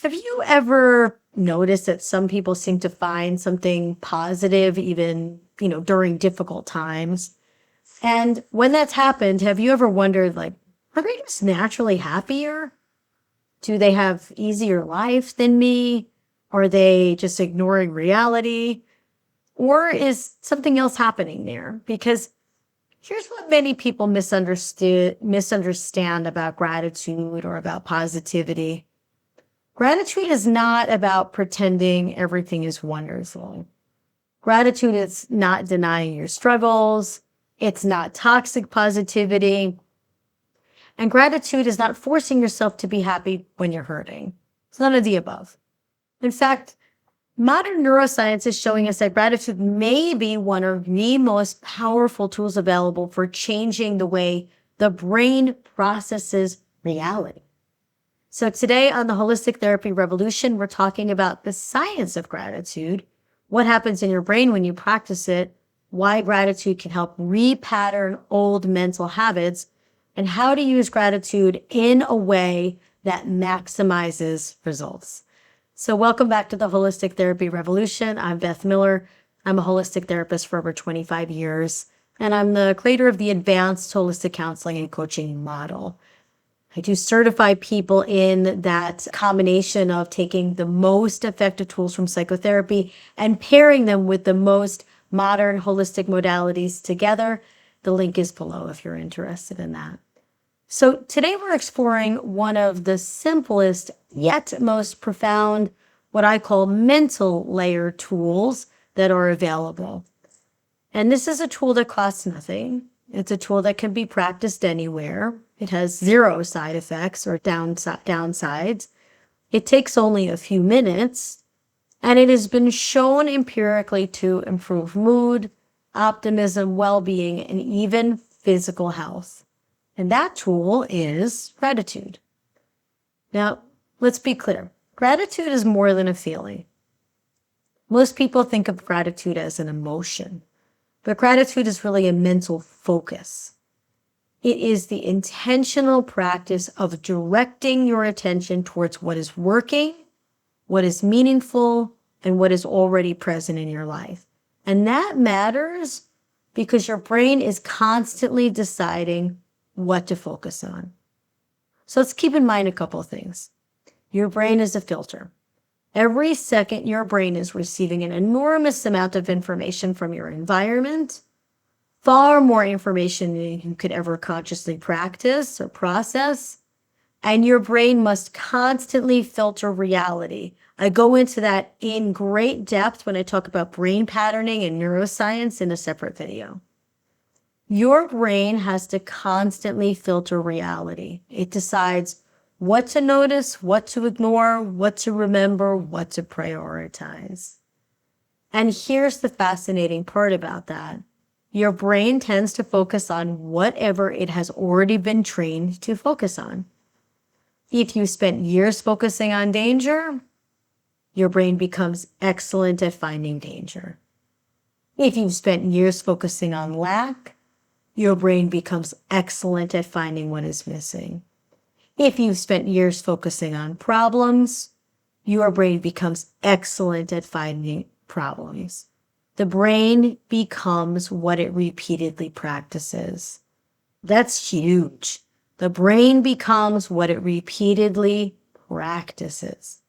Have you ever noticed that some people seem to find something positive even, during difficult times? And when that's happened, have you ever wondered, like, are they just naturally happier? Do they have easier life than me? Are they just ignoring reality? Or is something else happening there? Because here's what many people misunderstand about gratitude or about positivity. Gratitude is not about pretending everything is wonderful. Gratitude is not denying your struggles. It's not toxic positivity. And gratitude is not forcing yourself to be happy when you're hurting. It's none of the above. In fact, modern neuroscience is showing us that gratitude may be one of the most powerful tools available for changing the way the brain processes reality. So today on the Holistic Therapy Revolution, we're talking about the science of gratitude, what happens in your brain when you practice it, why gratitude can help repattern old mental habits, and how to use gratitude in a way that maximizes results. So welcome back to the Holistic Therapy Revolution. I'm Beth Miller. I'm a holistic therapist for over 25 years, and I'm the creator of the Advanced Holistic Counseling and Coaching Model. I do certify people in that combination of taking the most effective tools from psychotherapy and pairing them with the most modern holistic modalities together. The link is below if you're interested in that. So today we're exploring one of the simplest yet most profound, what I call mental layer tools that are available. And this is a tool that costs nothing. It's a tool that can be practiced anywhere. It has zero side effects or downsides. It takes only a few minutes, and it has been shown empirically to improve mood, optimism, well-being, and even physical health. And that tool is gratitude. Now, let's be clear. Gratitude is more than a feeling. Most people think of gratitude as an emotion, but gratitude is really a mental focus. It is the intentional practice of directing your attention towards what is working, what is meaningful, and what is already present in your life. And that matters because your brain is constantly deciding what to focus on. So let's keep in mind a couple of things. Your brain is a filter. Every second, your brain is receiving an enormous amount of information from your environment, far more information than you could ever consciously practice or process. And your brain must constantly filter reality. I go into that in great depth when I talk about brain patterning and neuroscience in a separate video. Your brain has to constantly filter reality. It decides what to notice, what to ignore, what to remember, what to prioritize. And here's the fascinating part about that. Your brain tends to focus on whatever it has already been trained to focus on. If you spent years focusing on danger, your brain becomes excellent at finding danger. If you've spent years focusing on lack, your brain becomes excellent at finding what is missing. If you've spent years focusing on problems, your brain becomes excellent at finding problems. The brain becomes what it repeatedly practices. That's huge. The brain becomes what it repeatedly practices.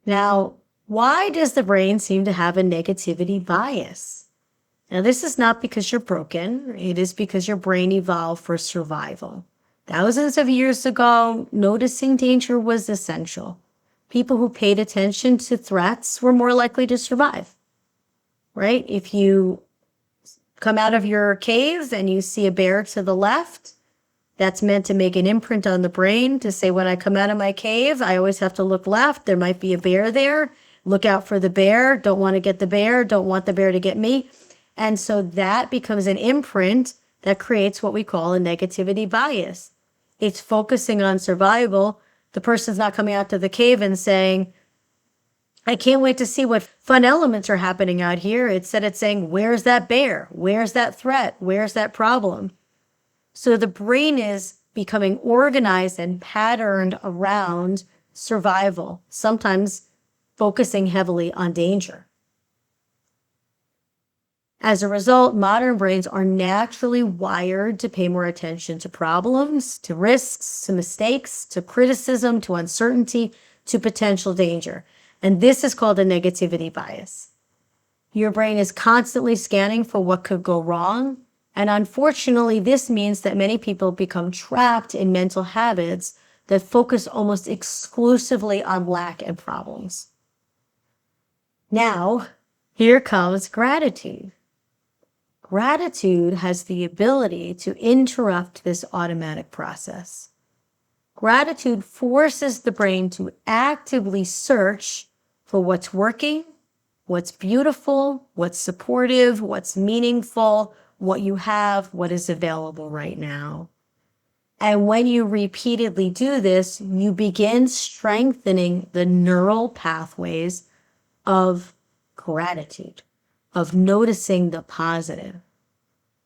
Now, why does the brain seem to have a negativity bias? Now, this is not because you're broken. It is because your brain evolved for survival. Thousands of years ago, noticing danger was essential. People who paid attention to threats were more likely to survive, right? If you come out of your cave and you see a bear to the left, that's meant to make an imprint on the brain to say, when I come out of my cave, I always have to look left. There might be a bear there. Look out for the bear. Don't want to get the bear. Don't want the bear to get me. And so that becomes an imprint that creates what we call a negativity bias. It's focusing on survival. The person's not coming out to the cave and saying, I can't wait to see what fun elements are happening out here. Instead, it's saying, where's that bear? Where's that threat? Where's that problem? So the brain is becoming organized and patterned around survival, sometimes focusing heavily on danger. As a result, modern brains are naturally wired to pay more attention to problems, to risks, to mistakes, to criticism, to uncertainty, to potential danger. And this is called a negativity bias. Your brain is constantly scanning for what could go wrong. And unfortunately, this means that many people become trapped in mental habits that focus almost exclusively on lack and problems. Now, here comes gratitude. Gratitude has the ability to interrupt this automatic process. Gratitude forces the brain to actively search for what's working, what's beautiful, what's supportive, what's meaningful, what you have, what is available right now. And when you repeatedly do this, you begin strengthening the neural pathways of gratitude, of noticing the positive.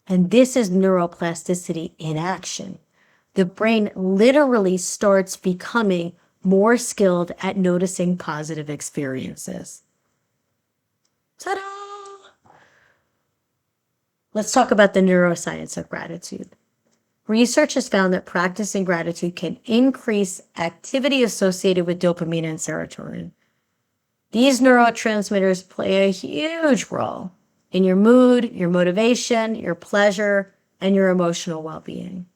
And this is neuroplasticity in action. The brain literally starts becoming more skilled at noticing positive experiences. Ta-da! Let's talk about the neuroscience of gratitude. Research has found that practicing gratitude can increase activity associated with dopamine and serotonin. These neurotransmitters play a huge role in your mood, your motivation, your pleasure, and your emotional well-being.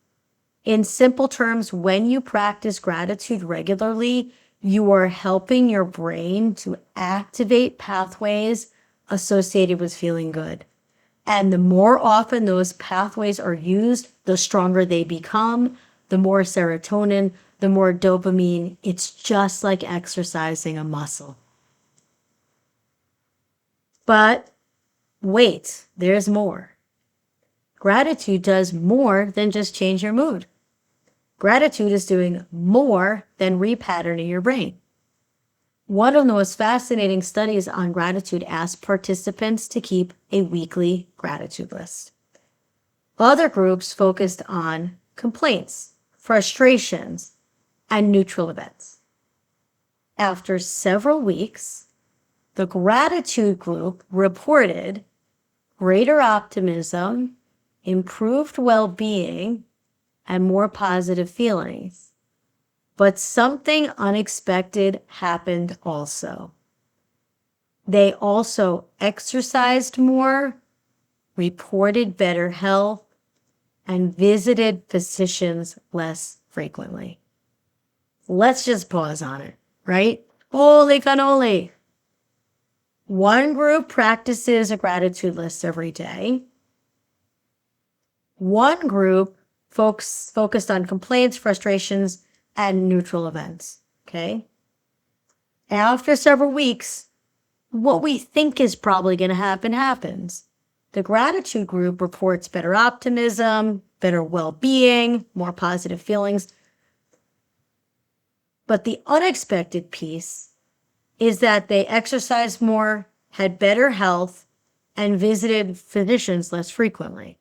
In simple terms, when you practice gratitude regularly, you are helping your brain to activate pathways associated with feeling good. And the more often those pathways are used, the stronger they become, the more serotonin, the more dopamine. It's just like exercising a muscle. But wait, there's more. Gratitude does more than just change your mood. Gratitude is doing more than repatterning your brain. One of the most fascinating studies on gratitude asked participants to keep a weekly gratitude list. Other groups focused on complaints, frustrations, and neutral events. After several weeks, the gratitude group reported greater optimism, improved well-being, and more positive feelings. But something unexpected happened also. They also exercised more, reported better health, and visited physicians less frequently. Let's just pause on it, right? Holy cannoli! One group practices a gratitude list every day. One group focused on complaints, frustrations, and neutral events, okay? After several weeks, what we think is probably going to happen happens. The gratitude group reports better optimism, better well-being, more positive feelings. But the unexpected piece is that they exercised more, had better health, and visited physicians less frequently.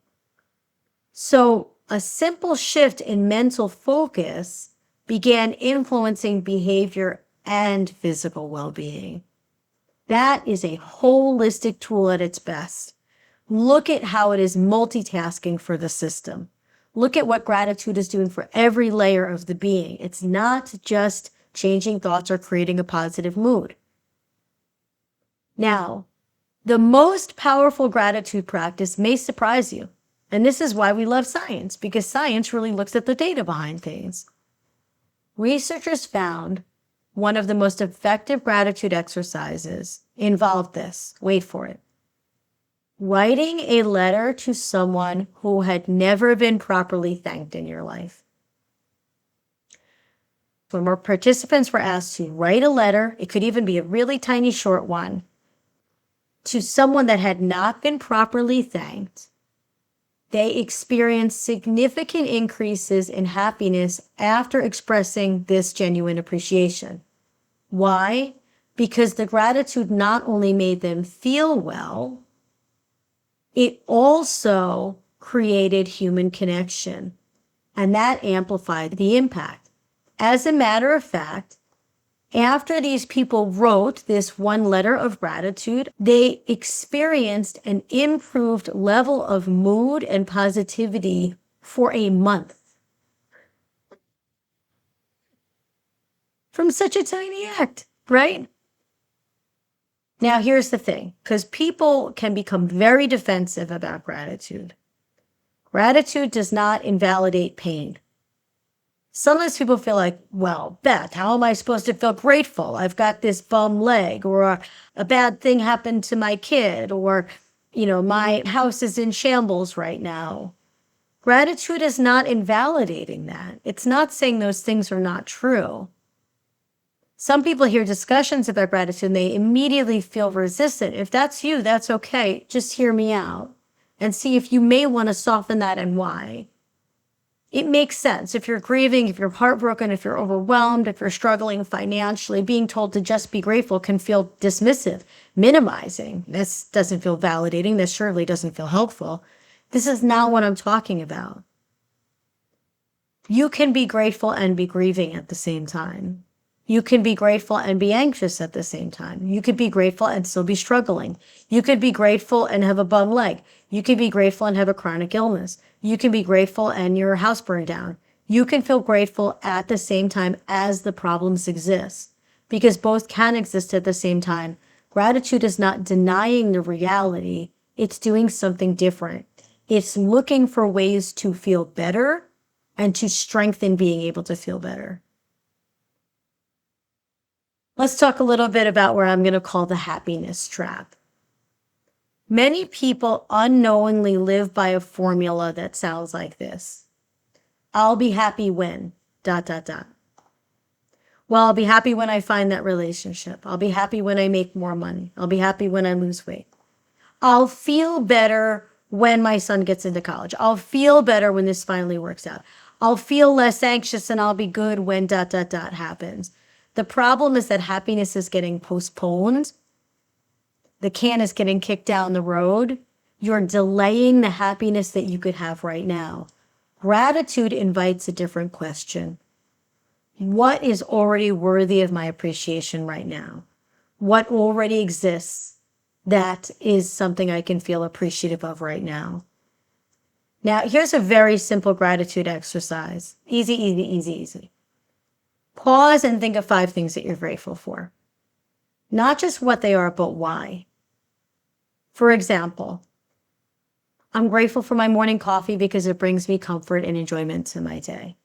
So a simple shift in mental focus began influencing behavior and physical well-being. That is a holistic tool at its best. Look at how it is multitasking for the system. Look at what gratitude is doing for every layer of the being. It's not just changing thoughts or creating a positive mood. Now, the most powerful gratitude practice may surprise you. And this is why we love science, because science really looks at the data behind things. Researchers found one of the most effective gratitude exercises involved this. Wait for it. Writing a letter to someone who had never been properly thanked in your life. When more participants were asked to write a letter, it could even be a really tiny short one, to someone that had not been properly thanked, they experienced significant increases in happiness after expressing this genuine appreciation. Why? Because the gratitude not only made them feel well, it also created human connection, and that amplified the impact. As a matter of fact, After these people wrote this one letter of gratitude, they experienced an improved level of mood and positivity for a month from such a tiny act, right? Now, here's the thing, because people can become very defensive about gratitude. Gratitude does not invalidate pain. Sometimes people feel like, well, Beth, how am I supposed to feel grateful? I've got this bum leg, or a bad thing happened to my kid, or, my house is in shambles right now. Gratitude is not invalidating that. It's not saying those things are not true. Some people hear discussions about gratitude and they immediately feel resistant. If that's you, that's okay. Just hear me out and see if you may want to soften that and why. It makes sense. If you're grieving, if you're heartbroken, if you're overwhelmed, if you're struggling financially, being told to just be grateful can feel dismissive, minimizing. This doesn't feel validating. This surely doesn't feel helpful. This is not what I'm talking about. You can be grateful and be grieving at the same time. You can be grateful and be anxious at the same time. You could be grateful and still be struggling. You could be grateful and have a bum leg. You could be grateful and have a chronic illness. You can be grateful and your house burned down. You can feel grateful at the same time as the problems exist, because both can exist at the same time. Gratitude is not denying the reality. It's doing something different. It's looking for ways to feel better and to strengthen being able to feel better. Let's talk a little bit about what I'm going to call the happiness trap. Many people unknowingly live by a formula that sounds like this. I'll be happy when, ... Well, I'll be happy when I find that relationship. I'll be happy when I make more money. I'll be happy when I lose weight. I'll feel better when my son gets into college. I'll feel better when this finally works out. I'll feel less anxious and I'll be good when ... happens. The problem is that happiness is getting postponed. The can is getting kicked down the road. You're delaying the happiness that you could have right now. Gratitude invites a different question. What is already worthy of my appreciation right now? What already exists that is something I can feel appreciative of right now? Now, here's a very simple gratitude exercise. Easy, easy, easy, easy. Pause and think of 5 things that you're grateful for. Not just what they are, but why. For example, I'm grateful for my morning coffee because it brings me comfort and enjoyment to my day.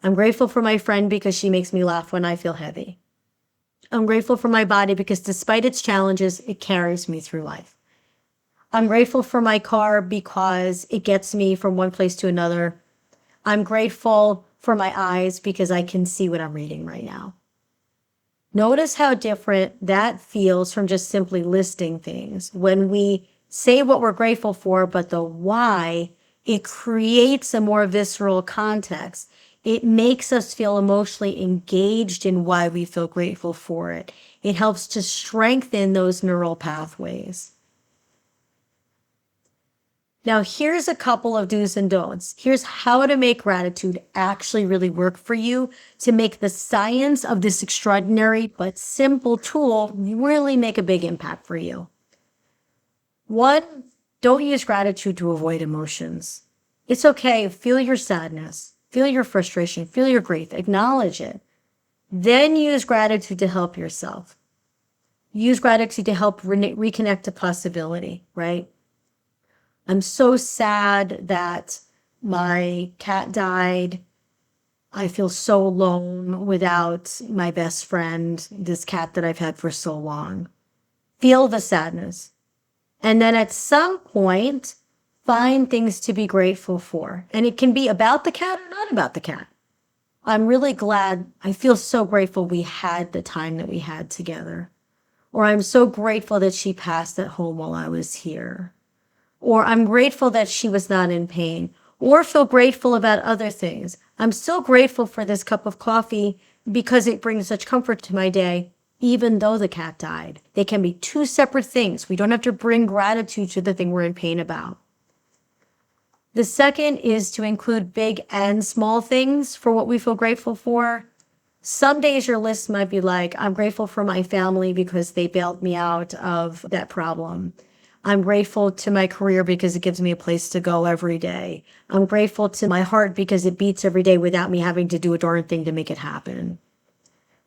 I'm grateful for my friend because she makes me laugh when I feel heavy. I'm grateful for my body because despite its challenges, it carries me through life. I'm grateful for my car because it gets me from one place to another. I'm grateful for my eyes because I can see what I'm reading right now. Notice how different that feels from just simply listing things. When we say what we're grateful for, but the why, it creates a more visceral context. It makes us feel emotionally engaged in why we feel grateful for it. It helps to strengthen those neural pathways. Now, here's a couple of do's and don'ts. Here's how to make gratitude actually really work for you to make the science of this extraordinary but simple tool really make a big impact for you. 1, don't use gratitude to avoid emotions. It's okay. Feel your sadness, feel your frustration, feel your grief, acknowledge it. Then use gratitude to help yourself. Use gratitude to help reconnect to possibility, right? I'm so sad that my cat died. I feel so alone without my best friend, this cat that I've had for so long. Feel the sadness. And then at some point, find things to be grateful for. And it can be about the cat or not about the cat. I'm really glad, I feel so grateful we had the time that we had together. Or I'm so grateful that she passed at home while I was here. Or I'm grateful that she was not in pain, or feel grateful about other things. I'm so grateful for this cup of coffee because it brings such comfort to my day, even though the cat died. They can be 2 separate things. We don't have to bring gratitude to the thing we're in pain about. The second is to include big and small things for what we feel grateful for. Some days your list might be like, I'm grateful for my family because they bailed me out of that problem. I'm grateful to my career because it gives me a place to go every day. I'm grateful to my heart because it beats every day without me having to do a darn thing to make it happen.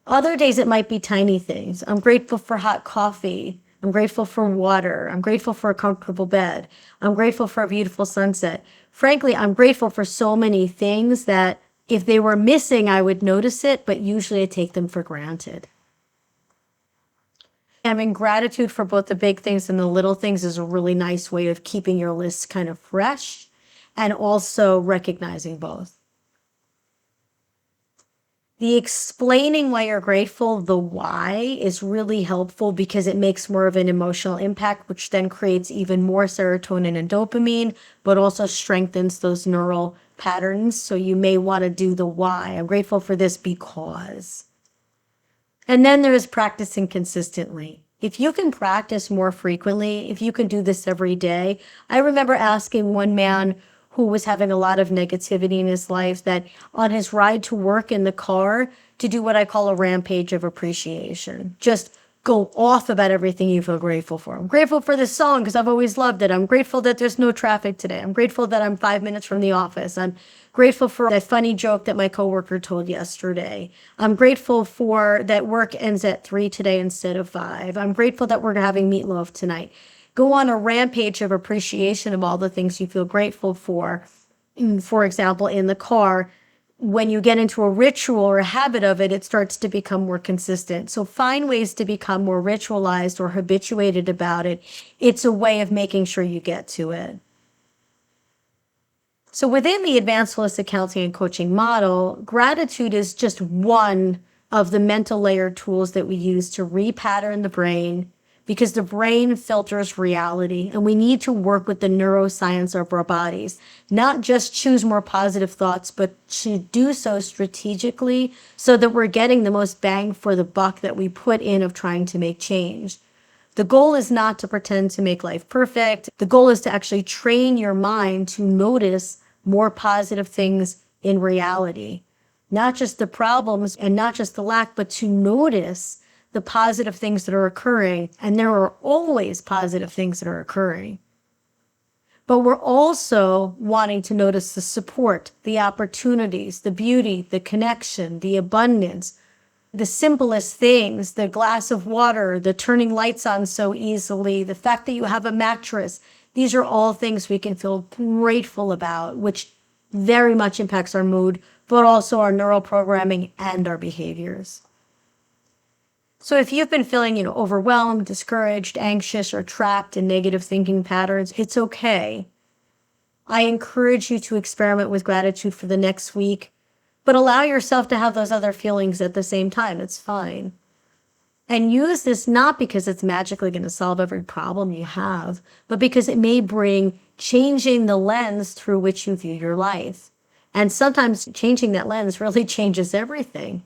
Other days it might be tiny things. I'm grateful for hot coffee. I'm grateful for water. I'm grateful for a comfortable bed. I'm grateful for a beautiful sunset. Frankly, I'm grateful for so many things that if they were missing, I would notice it, but usually I take them for granted. Having gratitude for both the big things and the little things is a really nice way of keeping your list kind of fresh and also recognizing both. The explaining why you're grateful, the why, is really helpful because it makes more of an emotional impact, which then creates even more serotonin and dopamine, but also strengthens those neural patterns. So you may want to do the why. I'm grateful for this because. And then there's practicing consistently. If you can practice more frequently, if you can do this every day. I remember asking one man who was having a lot of negativity in his life that on his ride to work in the car to do what I call a rampage of appreciation. Just go off about everything you feel grateful for. I'm grateful for this song because I've always loved it. I'm grateful that there's no traffic today. I'm grateful that I'm 5 minutes from the office. I'm grateful for that funny joke that my coworker told yesterday. I'm grateful for that work ends at 3 today instead of 5. I'm grateful that we're having meatloaf tonight. Go on a rampage of appreciation of all the things you feel grateful for. For example, in the car, when you get into a ritual or a habit of it, it starts to become more consistent. So find ways to become more ritualized or habituated about it. It's a way of making sure you get to it. So within the advanced holistic counseling and coaching model, gratitude is just one of the mental layer tools that we use to repattern the brain, because the brain filters reality and we need to work with the neuroscience of our bodies, not just choose more positive thoughts, but to do so strategically so that we're getting the most bang for the buck that we put in of trying to make change. The goal is not to pretend to make life perfect. The goal is to actually train your mind to notice more positive things in reality, not just the problems and not just the lack, but to notice the positive things that are occurring. And there are always positive things that are occurring. But we're also wanting to notice the support, the opportunities, the beauty, the connection, the abundance, the simplest things, the glass of water, the turning lights on so easily, the fact that you have a mattress. These are all things we can feel grateful about, which very much impacts our mood, but also our neural programming and our behaviors. So if you've been feeling, overwhelmed, discouraged, anxious, or trapped in negative thinking patterns, it's okay. I encourage you to experiment with gratitude for the next week, but allow yourself to have those other feelings at the same time. It's fine. And use this not because it's magically going to solve every problem you have, but because it may bring changing the lens through which you view your life. And sometimes changing that lens really changes everything.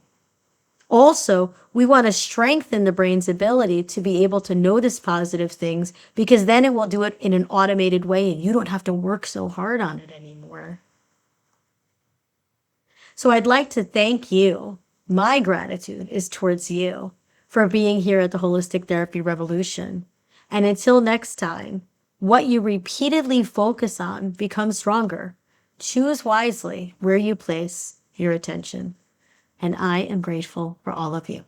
Also, we want to strengthen the brain's ability to be able to notice positive things, because then it will do it in an automated way and you don't have to work so hard on it anymore. So I'd like to thank you. My gratitude is towards you for being here at the Holistic Therapy Revolution. And until next time, what you repeatedly focus on becomes stronger. Choose wisely where you place your attention. And I am grateful for all of you.